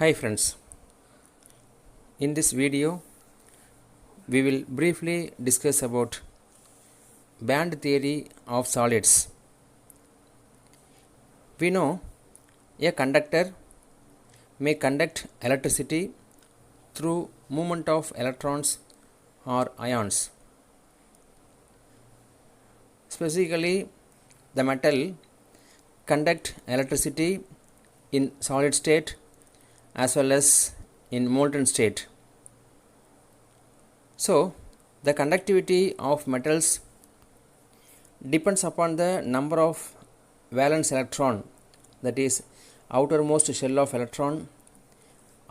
Hi friends, in this video we will briefly discuss about band theory of solids. We know a conductor may conduct electricity through movement of electrons or ions. Specifically, the metal conduct electricity in solid state as well as in molten state. So, the conductivity of metals depends upon the number of valence electron, that is outermost shell of electron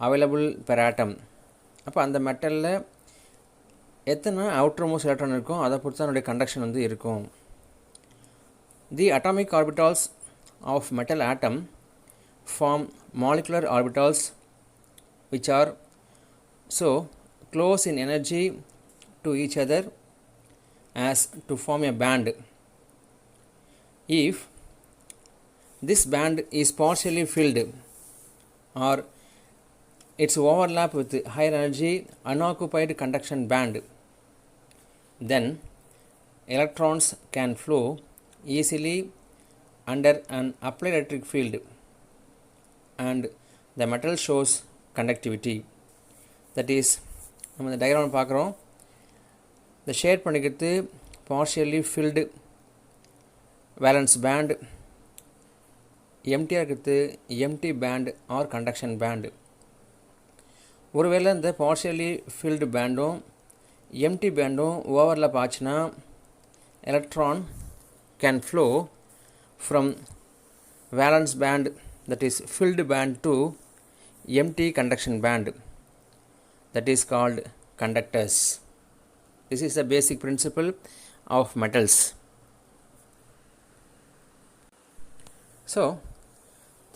available per atom. அப்போ அந்த மெட்டலில் எத்தனை outermost electron இருக்கும் அதை பொறுத்து அதனுடைய conduction வந்து இருக்கும். The atomic orbitals of metal atom form molecular orbitals which are so close in energy to each other as to form a band. If this band is partially filled or its overlap with higher energy unoccupied conduction band, then electrons can flow easily under an applied electric field and the metal shows conductivity. That is, நம்ம இந்த diagram பார்க்குறோம். இந்த shade பண்ணிக்கிறது partially filled valence band, எம்டியாக இருக்கிறது empty band or conduction band. ஒருவேளை இந்த partially filled பேண்டும் எம்டி பேண்டும் ஓவர்லாப் ஆச்சுன்னா electron can flow from valence band, that is filled band, to empty conduction band, that is called conductors. This is the basic principle of metals. So,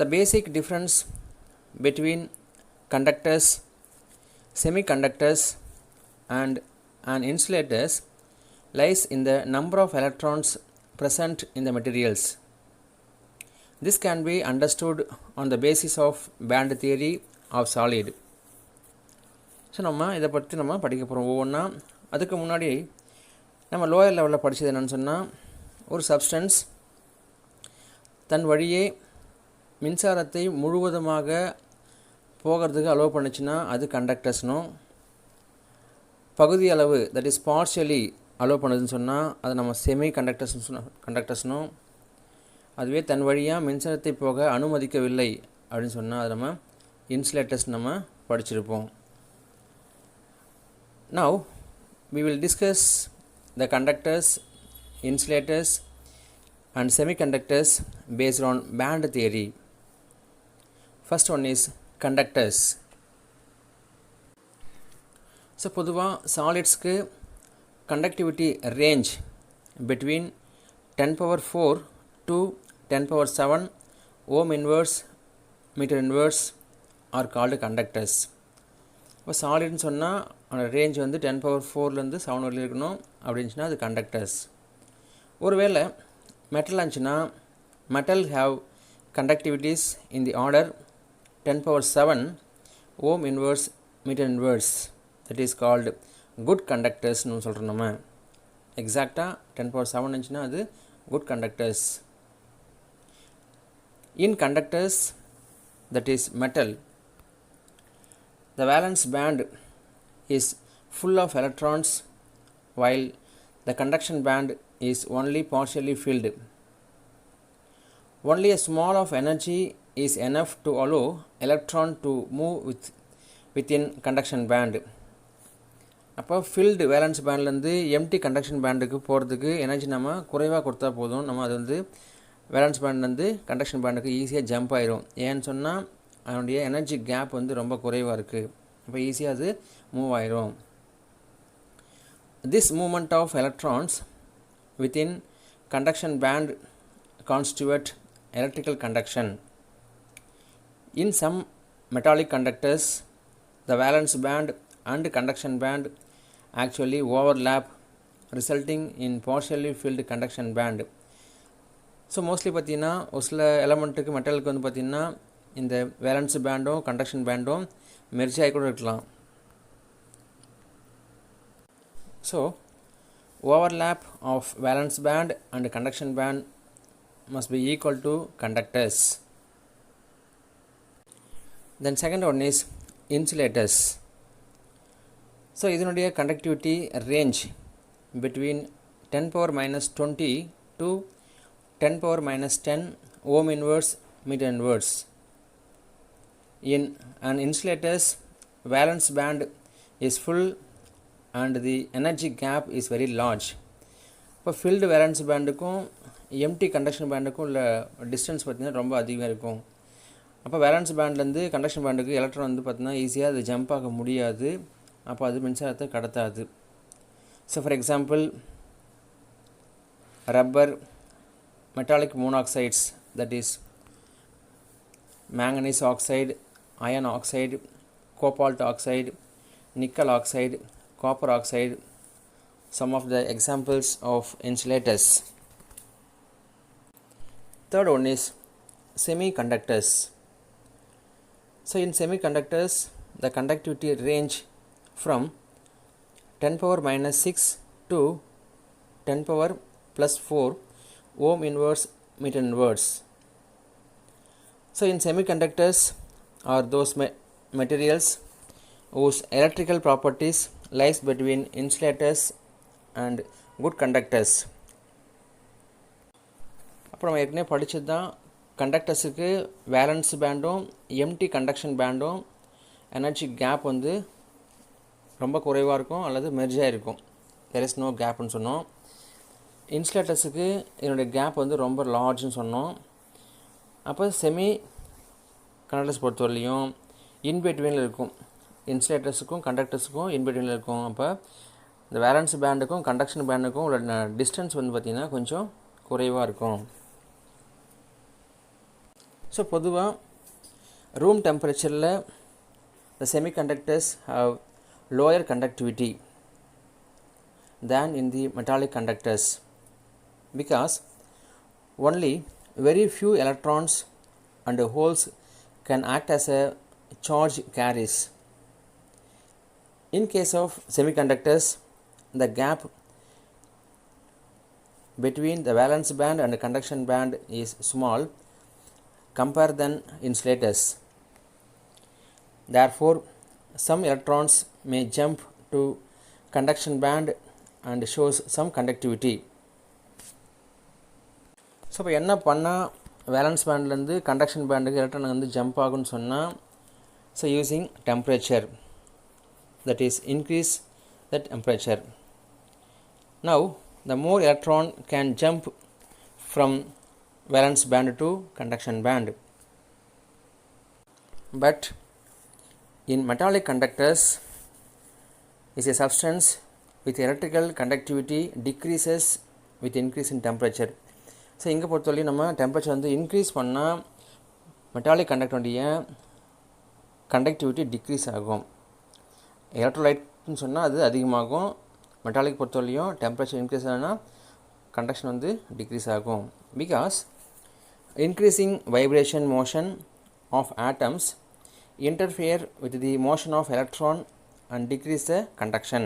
the basic difference between conductors, semiconductors and an insulators lies in the number of electrons present in the materials. This can be understood on the basis of band theory of solid. So நம்ம இதை பற்றி நம்ம படிக்க போகிறோம் ஒவ்வொன்றா. அதுக்கு முன்னாடி நம்ம லோயர் லெவலில் படித்தது என்னென்னு சொன்னால், ஒரு சப்ஸ்டன்ஸ் தன் வழியே மின்சாரத்தை முழுவதுமாக போகிறதுக்கு அலோவ் பண்ணிச்சுன்னா அது கண்டக்டர்ஸ்னும், பகுதி அளவு தட் இஸ் பார்ஷியலி அலோவ் பண்ணுதுன்னு சொன்னால் அது நம்ம செமி கண்டக்டர்ஸ்னும், அதுவே தன் வழியாக மின்சாரத்தை போக அனுமதிக்கவில்லை அப்படின்னு சொன்னால் அது நம்ம இன்சுலேட்டர்ஸ் நம்ம படிச்சிருப்போம். Now we will discuss the conductors, insulators and semiconductors based on band theory. First one is conductors. So பொதுவாக சாலிட்ஸ்க்கு conductivity range between 10 power 4 to 10 power 7 ohm inverse meter inverse are called conductors. இப்போ சாலிட்னு சொன்னால் அந்த range வந்து 10 power 4லேருந்து 7 வரையில் இருக்கணும் அப்படின்னுச்சுன்னா அது conductors. ஒருவேளை metal இருந்துச்சுன்னா metal have conductivities in the order 10 power 7 ohm inverse metre inverse, that is called good கண்டக்டர்ஸ்னு சொல்கிறோம். நம்ம எக்ஸாக்டாக 10 power 7 இருந்துச்சுன்னா அது good conductors. In conductors, that is metal, the valence band is full of electrons while the conduction band is only partially filled. Only a small of energy is enough to allow electron to move within conduction band. அப்போ field valence பேண்ட்லேருந்து empty conduction பேண்டுக்கு போகிறதுக்கு energy நம்ம குறைவாக கொடுத்தா போதும், நம்ம அது வந்து valence பேண்ட்லேருந்து conduction பேண்டுக்கு ஈஸியாக ஜம்ப் ஆயிரும். ஏன்னு சொன்னால் அதனுடைய எனர்ஜி கேப் வந்து ரொம்ப குறைவாக இருக்குது, அப்போ ஈஸியாக அது மூவ் ஆயிரும். This movement of electrons within conduction band constitute electrical conduction. In some metallic conductors, the valence band and conduction band actually overlap, resulting in partially filled conduction band. So mostly பார்த்திங்கன்னா ஒரு சில எலமெண்ட்டுக்கு மெட்டலுக்கு வந்து பார்த்திங்கன்னா இந்த valence பேண்டும் conduction பேண்டும் merge ஆகி கூட இருக்கலாம். So overlap of valence band and conduction band must be equal to conductors. Then second one is insulators. So இதனுடைய conductivity range between 10 power minus 20 to 10 power minus 10 ohm inverse meter inverse. In an insulator's valence band is full and the energy gap is very large. இப்போ field valence பேண்டுக்கும் empty conduction பேண்டுக்கும் உள்ள distance பார்த்திங்கன்னா ரொம்ப அதிகமாக இருக்கும். அப்போ valence பேண்ட்லேருந்து conduction பேண்டுக்கு electron வந்து பார்த்திங்கன்னா ஈஸியாக அது ஜம்ப் ஆக முடியாது. அப்போ அது மின்சாரத்தை கடத்தாது. So for example rubber, metallic monoxides, that is manganese oxide, iron oxide, cobalt oxide, nickel oxide, copper oxide, some of the examples of insulators. Third one is semiconductors. So in semiconductors the conductivity range from 10 power minus 6 to 10 power plus 4 ohm inverse meter inverse. So in semiconductors are those materials whose electrical properties lies between insulators and good conductors. அப்புறம் நம்ம ஏற்கனவே படித்தது தான் கண்டக்டர்ஸுக்கு valence பேண்டும் empty conduction பேண்டும் energy gap வந்து ரொம்ப குறைவாக இருக்கும் அல்லது மெர்ஜாக இருக்கும். தெர் இஸ் நோ கேப்னு சொன்னோம். இன்சுலேட்டர்ஸுக்கு இதனுடைய கேப் வந்து ரொம்ப லார்ஜ்னு சொன்னோம். அப்போ செமி கண்டக்டர்ஸ் பொறுத்தவரையிலையும் இன்பிட்வீனில் இருக்கும். இன்சுலேட்டர்ஸுக்கும் கண்டக்டர்ஸுக்கும் இன்பிட்வீனில் இருக்கும். அப்போ இந்த வேலன்ஸ் பேண்டுக்கும் கண்டக்ஷன் பேண்டுக்கும் உள்ள டிஸ்டன்ஸ் வந்து பார்த்திங்கன்னா கொஞ்சம் குறைவாக இருக்கும். ஸோ பொதுவாக ரூம் டெம்பரேச்சரில் the semiconductors have lower conductivity than in the metallic conductors because only very few electrons and holes can act as a charge carriers. In case of semiconductors, the gap between the valence band and the conduction band is small compared than insulators. Therefore, some electrons may jump to conduction band and shows some conductivity. So இப்போ என்ன பண்ணால் valence பேண்ட்லேருந்து conduction பேண்டுக்கு electron வந்து jump ஆகும்னு சொன்னால், so using temperature, that is increase the temperature. Now the more electron can jump from valence band to conduction band. But in metallic conductors is a substance with electrical conductivity decreases with increase in temperature. So இங்கே பொறுத்தவரையும் நம்ம temperature வந்து increase பண்ணால் metallic கண்டக்டருடைய conductivity degrees ஆகும். எலக்ட்ரோலைட்னு சொன்னால் அது அதிகமாகும். Metallic பொறுத்தவரையும் டெம்பரேச்சர் இன்க்ரீஸ் ஆனால் கண்டக்ஷன் வந்து டிக்ரீஸ் ஆகும். Because increasing vibration motion of atoms interfere with the motion of electron and decrease the conduction.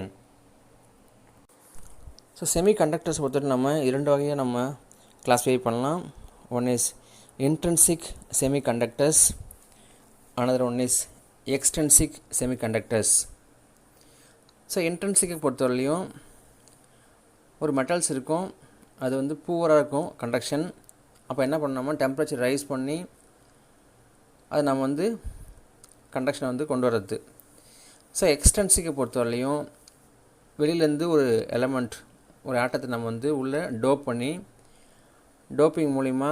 So semiconductors பொறுத்தவரை நம்ம இரண்டு வகையாக நம்ம கிளாஸிஃபை பண்ணலாம். One is intrinsic semiconductors, another one is extrinsic semiconductors. So இன்ட்ரின்சிக்கை பொறுத்தவரையிலையும் ஒரு மெட்டல்ஸ் இருக்கும், அது வந்து பூவராக இருக்கும் கண்டக்ஷன். அப்போ என்ன பண்ணோம்னா டெம்பரேச்சர் ரைஸ் பண்ணி அது நம்ம வந்து கண்டக்ஷனை வந்து கொண்டு வர்றது. ஸோ எக்ஸ்டென்சிக்கை பொறுத்தவரையிலையும் வெளியிலேருந்து ஒரு எலமெண்ட், ஒரு ஆட்டத்தை நம்ம வந்து உள்ளே டோப் பண்ணி டோப்பிங் மூலிமா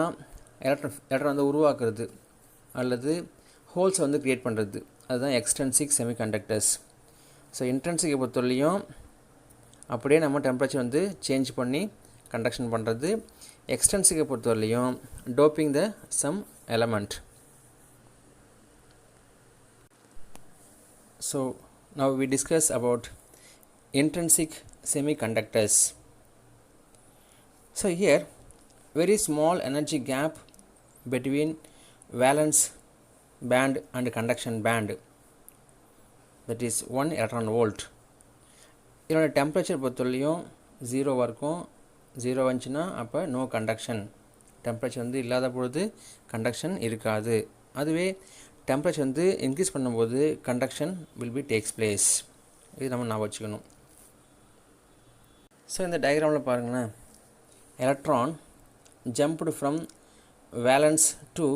எலக்ட்ரான் வந்து உருவாக்குறது அல்லது ஹோல்ஸை வந்து க்ரியேட் பண்ணுறது, அதுதான் எக்ஸ்டென்சிக் செமிகண்டக்டர்ஸ். ஸோ இன்ட்ரின்சிக்கை பொறுத்தவரையிலையும் அப்படியே நம்ம டெம்பரேச்சர் வந்து சேஞ்ச் பண்ணி கண்டக்ஷன் பண்ணுறது. எக்ஸ்டென்சிக்கை பொறுத்தவரையிலையும் doping the some element. So now we discuss about intrinsic semiconductors. So here very small energy gap between valence band and conduction band, that is 1 electron volt. இதோட டெம்பரேச்சர் பொறுத்தவரையும் 0 இருக்கும். 0 வந்துச்சுன்னா அப்போ நோ கண்டக்ஷன். டெம்பரேச்சர் வந்து இல்லாத பொழுது conduction இருக்காது. அதுவே டெம்பரேச்சர் வந்து இன்க்ரீஸ் பண்ணும்போது conduction will be takes place. இது நம்ம ஞாபகம் வச்சுக்கணும். ஸோ இந்த டயக்ராமில் பாருங்களேன், electron jumped from valence to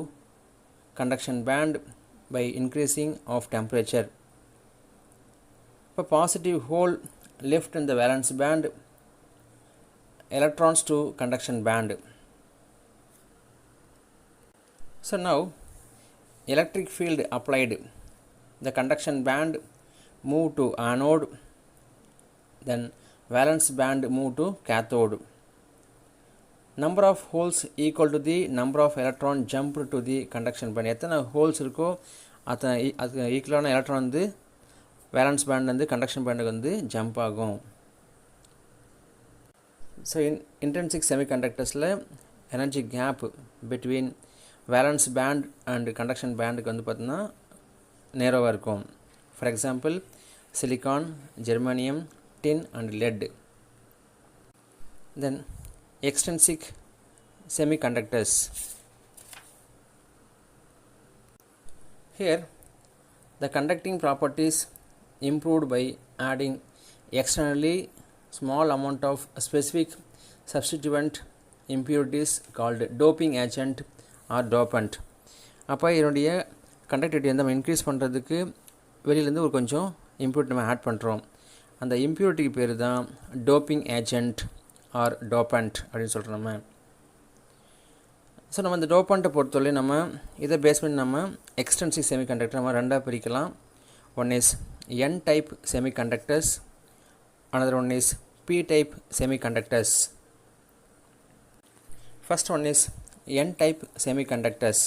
conduction band by increasing of temperature. இப்போ positive hole left in the valence band, electrons to conduction band. So now electric field applied, the conduction band move to anode, then valence band move to cathode. Number of holes equal to the number of electron jumped to the conduction band. எத்தனை holes இருக்கோ அது ஈக்குவலான electron வந்து valence band வந்து conduction பேண்டுக்கு வந்து jump ஆகும். So intrinsic செமிகண்டக்டர்ஸில் energy gap between valence band and conduction பேண்டுக்கு வந்து பார்த்தீங்கன்னா நேரோவாக இருக்கும். For example silicon, germanium, tin and lead. Then extrinsic semiconductors. Here the conducting properties improved by adding externally small amount of specific substituent impurities called doping agent or dopant. அப்போ இதனுடைய conductivity வந்து நம்ம increase பண்ணுறதுக்கு வெளியிலேருந்து ஒரு கொஞ்சம் impurity நம்ம add பண்ணுறோம். அந்த இம்ப்யூரிட்டிக்கு பேர் தான் டோப்பிங் ஏஜென்ட் ஆர் டோப்பண்ட் அப்படின்னு சொல்கிறோம் நம்ம. ஸோ நம்ம இந்த டோப்பண்ட்டை பொறுத்தவரை நம்ம இதை பேஸ் பண்ணி நம்ம எக்ஸ்டென்சிவ் செமிகண்டக்டர் நம்ம ரெண்டாக பிரிக்கலாம். One is N type semiconductors, another one is P type semiconductors. First one is N type semiconductors.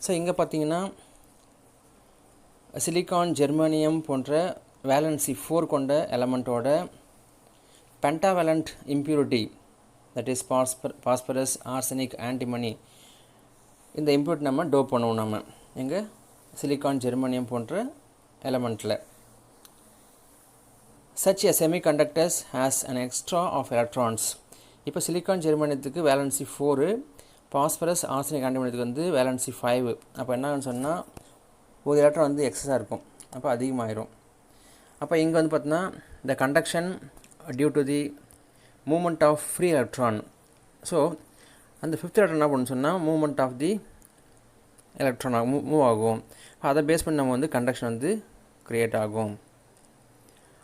So இங்கே பார்த்தீங்கன்னா சிலிக்கான், ஜெர்மானியம் போன்ற வேலன்சி 4 கொண்ட எலமெண்ட்டோட pentavalent impurity, that is phosphorus, arsenic, antimony, இந்த impurity நம்ம dope பண்ணுவோம். நம்ம எங்கே சிலிக்கான், ஜெர்மானியம் போன்ற எலமெண்ட்டில். such a semiconductors has an extra of electrons. இப்போ சிலிக்கான், ஜெர்மானியத்துக்கு வேலன்சி 4, பாஸ்பரஸ், ஆர்சனிக், ஆன்டிமனியத்துக்கு வந்து வேலன்சி 5. அப்போ என்னன்னு சொன்னால் ஒரு எலக்ட்ரான் வந்து எக்ஸஸாக இருக்கும், அப்போ அதிகமாகிடும். அப்போ இங்கே வந்து பார்த்தீங்கன்னா the conduction due to the movement of free electron. So அந்த 5th electron என்ன பண்ணணும்னு சொன்னால் movement of the electron move ஆகும். அதை பேஸ் பண்ணி நம்ம வந்து கண்டக்ஷன் வந்து க்ரியேட் ஆகும்.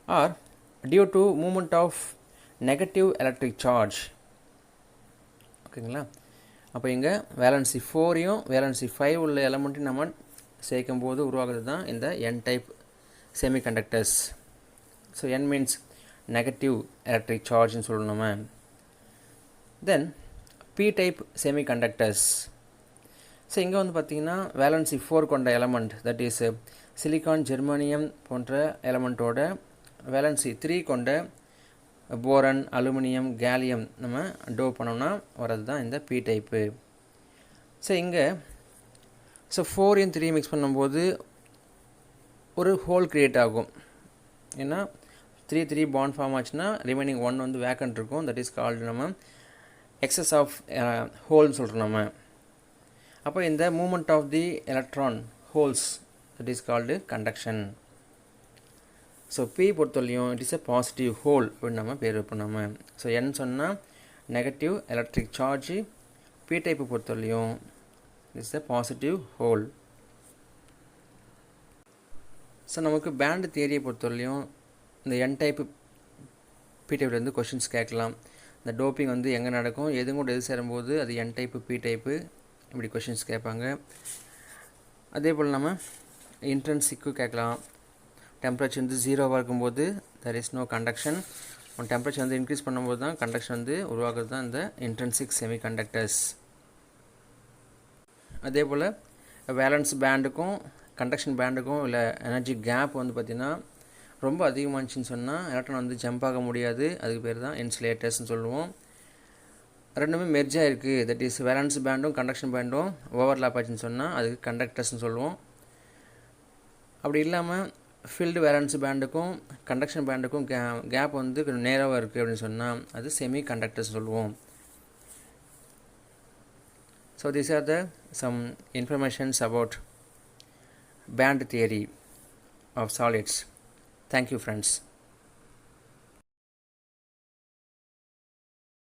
Or due to movement of negative electric charge. ஓகேங்களா? அப்போ இங்கே வேலன்சி 4யும் வேலன்சி 5 உள்ள எலமெண்ட்டையும் நம்ம சேர்க்கும் போது உருவாகிறது தான் இந்த N type semiconductors. So N means negative electric சார்ஜ்னு சொல்லணும் நம்ம. Then P type semiconductors. So இங்கே வந்து பார்த்திங்கன்னா வேலன்சி 4 கொண்ட element, that is silicon, germanium போன்ற எலமெண்ட்டோட வேலன்சி 3 கொண்ட போரன், அலுமினியம், கேலியம் நம்ம டோப் பண்ணோம்னா வரது தான் இந்த P டைப்பு. ஸோ இங்கே 4யும் 3 மிக்ஸ் பண்ணும்போது ஒரு ஹோல் க்ரியேட் ஆகும். ஏன்னா 3 பாண்ட் ஃபார்ம் ஆச்சுன்னா ரிமைனிங் 1 வந்து வேக்கண்ட் இருக்கும். தட் இஸ் கால்டு நம்ம எக்ஸஸ் ஆஃப் ஹோல்னு சொல்கிறோம் நம்ம. அப்போ இந்த movement of the electron holes, that is called conduction. So P பொறுத்தவரையும் it is a positive hole அப்படின்னு நம்ம பேர் வைப்போம் நம்ம. ஸோ N சொன்னால் negative electric charge, P type பொறுத்தவரையும் it is a positive hole. So நமக்கு பேண்டு தியரியை பொறுத்தவரையும் இந்த N டைப்பு P டைப்லேருந்து கொஷின்ஸ் கேட்கலாம். இந்த டோப்பிங் வந்து எங்கே நடக்கும், எதுவும் கூட எது சேரும்போது அது N டைப்பு P டைப்பு இப்படி கொஷின்ஸ் கேட்பாங்க. அதே போல் நம்ம இன்ட்ரன்சிக்கு கேட்கலாம். டெம்பரேச்சர் வந்து 0வாக இருக்கும்போது there is no conduction. Temperature வந்து இன்க்ரீஸ் பண்ணும்போது தான் கண்டக்ஷன் வந்து உருவாக்குறது தான் இந்த இன்ட்ரன்சிக் செமிகண்டக்டர்ஸ். அதே போல் வேலன்ஸ் பேண்டுக்கும் கண்டக்ஷன் பேண்டுக்கும் இல்லை எனர்ஜி கேப் வந்து பார்த்திங்கன்னா ரொம்ப அதிகமாகிடுச்சின்னு சொன்னால் எலக்ட்ரான் வந்து ஜம்ப் ஆக முடியாது. அதுக்கு பேர் தான் இன்சுலேட்டர்ஸ்னு சொல்லுவோம். ரெண்டுமே மெர்ஜாக இருக்குது, தட் இஸ் வேலன்ஸ் பேண்டும் கண்டக்ஷன் பேண்டும் ஓவர்லாப் ஆச்சுன்னு சொன்னால் அதுக்கு கண்டக்டர்ஸ்னு சொல்லுவோம். அப்படி இல்லாமல் ஃபீல்டு வேலன்ஸ் பேண்டுக்கும் கண்டக்ஷன் பேண்டுக்கும் கேப் வந்து கொஞ்சம் நேராக இருக்குது அப்படின்னு சொன்னால் அது செமி கண்டக்டர்ஸ் சொல்லுவோம். So these are the some informations about band theory of solids. Thank you friends.